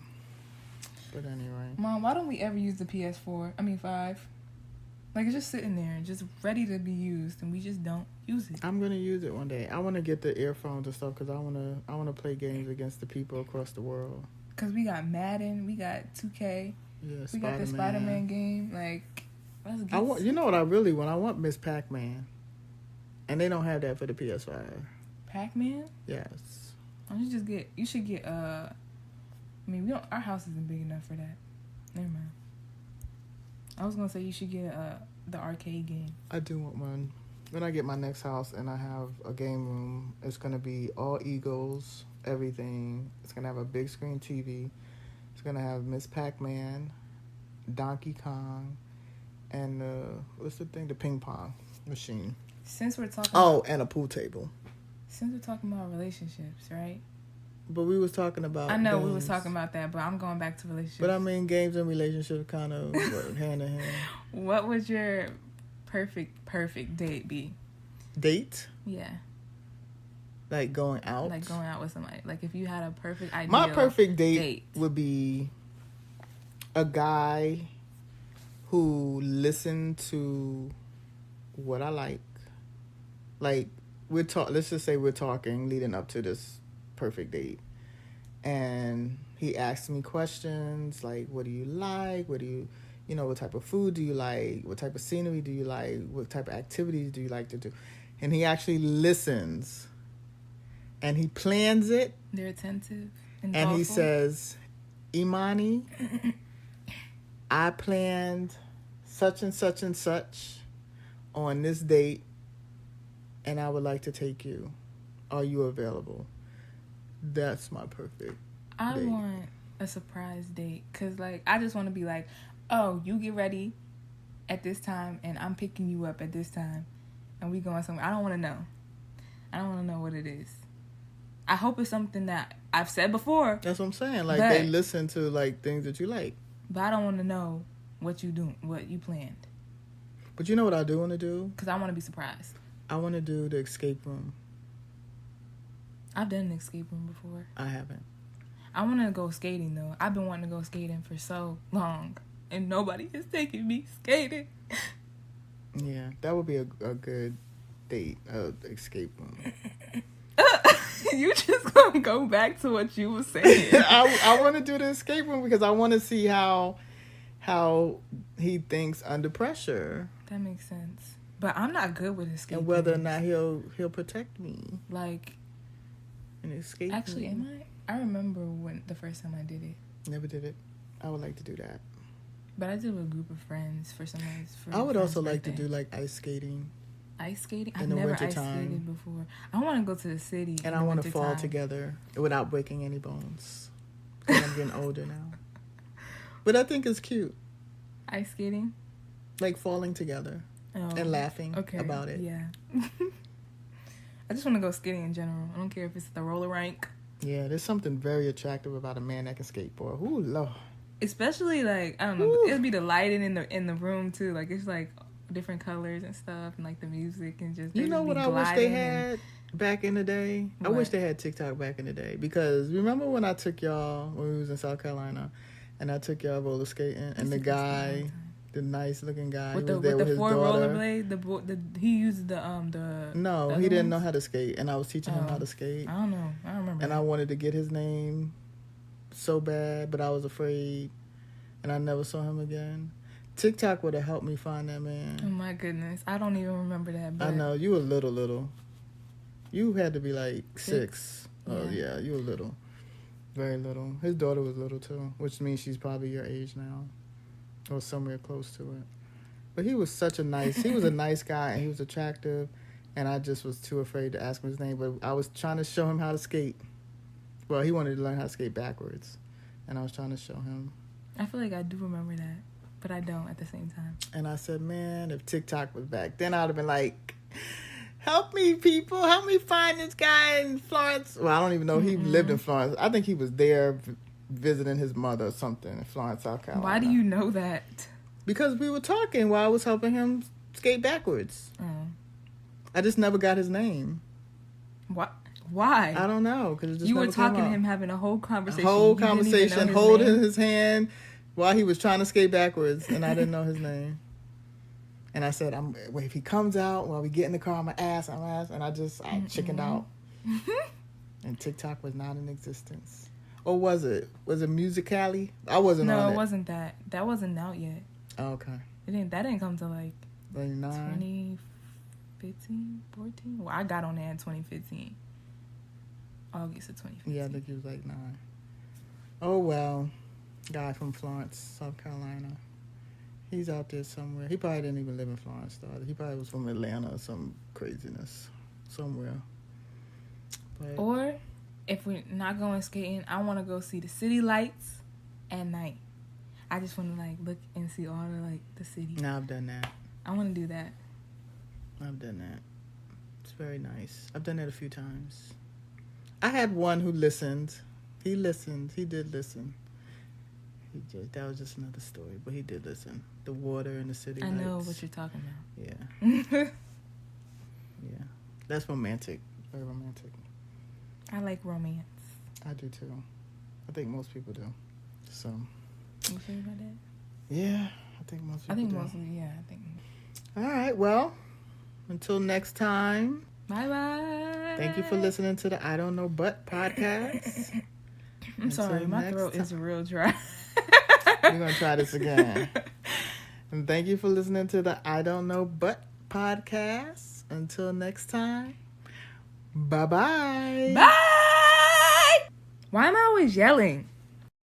But anyway. Mom, why don't we ever use the PS4? I mean 5. Like, it's just sitting there, just ready to be used, and we just don't use it. I'm gonna use it one day. I want to get the earphones and stuff because I wanna play games against the people across the world. Cause we got Madden, we got 2K, we got the Spider-Man game. Like, let's get. You know what I really want? I want Miss Pac-Man, and they don't have that for the PS5. Pac-Man? Yes. Why don't you just get? You should get. I mean, we don't. Our house isn't big enough for that. Never mind. I was gonna say you should get the arcade game. I do want one. When I get my next house and I have a game room, it's gonna be all Eagles, everything. It's gonna have a big screen TV. It's gonna have Miss Pac-Man, Donkey Kong, and what's the thing? The ping pong machine. Since we're talking. And a pool table. Since we're talking about relationships, right? But we was talking about. I know games. We was talking about that, but I'm going back to relationships. But I mean, games and relationships kind of hand in hand. What would your perfect date be? Date? Yeah. Like going out? Like going out with somebody. Like if you had a perfect ideal. My perfect date would be a guy who listened to what I like. Like let's just say we're talking leading up to this perfect date, and he asked me questions like, what do you like, what type of food do you like, what type of scenery do you like, what type of activities do you like to do, and he actually listens and he plans it. They're attentive and he says, Imani, I planned such and such and such on this date and I would like to take you. Are you available? That's my perfect date. I want a surprise date because, like, I just want to be like, oh, you get ready at this time and I'm picking you up at this time and we going somewhere. I don't want to know. I don't want to know what it is. I hope it's something that I've said before. That's what I'm saying. Like, they listen to, like, things that you like. But I don't want to know what you do, what you planned. But you know what I do want to do? Because I want to be surprised. I want to do the escape room. I've done an escape room before. I haven't. I want to go skating, though. I've been wanting to go skating for so long, and nobody is taking me skating. Yeah, that would be a good date, escape room. You just gonna go back to what you were saying. I want to do the escape room because I want to see how he thinks under pressure. That makes sense. But I'm not good with escape and whether or not he'll protect me. Like, an escape actually, room. am I? I remember when the first time I did it. Never did it. I would like to do that. But I did with a group of friends for somebody's. I would also like to do like ice skating. Ice skating? I've never ice skated before. I want to go to the city. And I want to fall together without breaking any bones. Because I'm getting older now. But I think it's cute. Ice skating? Like falling together and laughing about it. Yeah. I just want to go skating in general. I don't care if it's the roller rink. Yeah, there's something very attractive about a man that can skateboard. Ooh, Lord. Especially, like, I don't know, it'll be the lighting in the room, too. Like, it's, like, different colors and stuff, and, like, the music and just... You know what I wish they had back in the day? What? I wish they had TikTok back in the day. Because remember when I took y'all, when we was in South Carolina, and I took y'all roller skating, and the the nice looking guy. With he was there with his four daughter. rollerblade. He used the No, he didn't know how to skate, and I was teaching him how to skate. I don't know. I don't remember. And I wanted to get his name so bad, but I was afraid, and I never saw him again. TikTok would have helped me find that man. Oh my goodness, I don't even remember that. But I know you were little. You had to be like 6. Yeah. Oh yeah, you were little, very little. His daughter was little too, which means she's probably your age now, or somewhere close to it. But he was a nice guy, and he was attractive, and I just was too afraid to ask him his name. But I was trying to show him how to skate. Well, he wanted to learn how to skate backwards, and I was trying to show him. I feel like I do remember that, but I don't at the same time. And I said, man, if TikTok was back, then I'd have been like, help me, people. Help me find this guy in Florence. Well, I don't even know. He lived in Florence. I think he was there visiting his mother or something in Florence, South Carolina. Why do you know that? Because we were talking while I was helping him skate backwards. Oh. I just never got his name. What? Why? I don't know. Cause it just you were never talking came to up. him, having a whole conversation. Holding his hand while he was trying to skate backwards, and I didn't know his name. And I said, if he comes out while we get in the car, I'm going to ask. And I chickened out. And TikTok was not in existence. Or was it? Was it Musical.ly? I wasn't on it. No, it wasn't that. That wasn't out yet. Oh, okay. That didn't come to like 2015, 14? Well, I got on there in 2015. August of 2015. Yeah, I think he was like 9. Oh, well. Guy from Florence, South Carolina. He's out there somewhere. He probably didn't even live in Florence, though. He probably was from Atlanta or some craziness. Somewhere. But, or, if we're not going skating, I want to go see the city lights at night. I just want to, like, look and see all the city. No, I've done that. I want to do that. I've done that. It's very nice. I've done that a few times. I had one who listened. He listened. He did listen. That was just another story, but he did listen. The water and the city lights. I know what you're talking about. Yeah. Yeah. That's romantic. Very romantic. I like romance. I do too. I think most people do. So. You sure about that? Yeah, I think most people do. Yeah, I think. All right, well, until next time. Bye-bye. Thank you for listening to the I Don't Know But podcast. I'm sorry, my throat is real dry. We're going to try this again. And thank you for listening to the I Don't Know But podcast. Until next time, bye-bye. Bye! Why am I always yelling?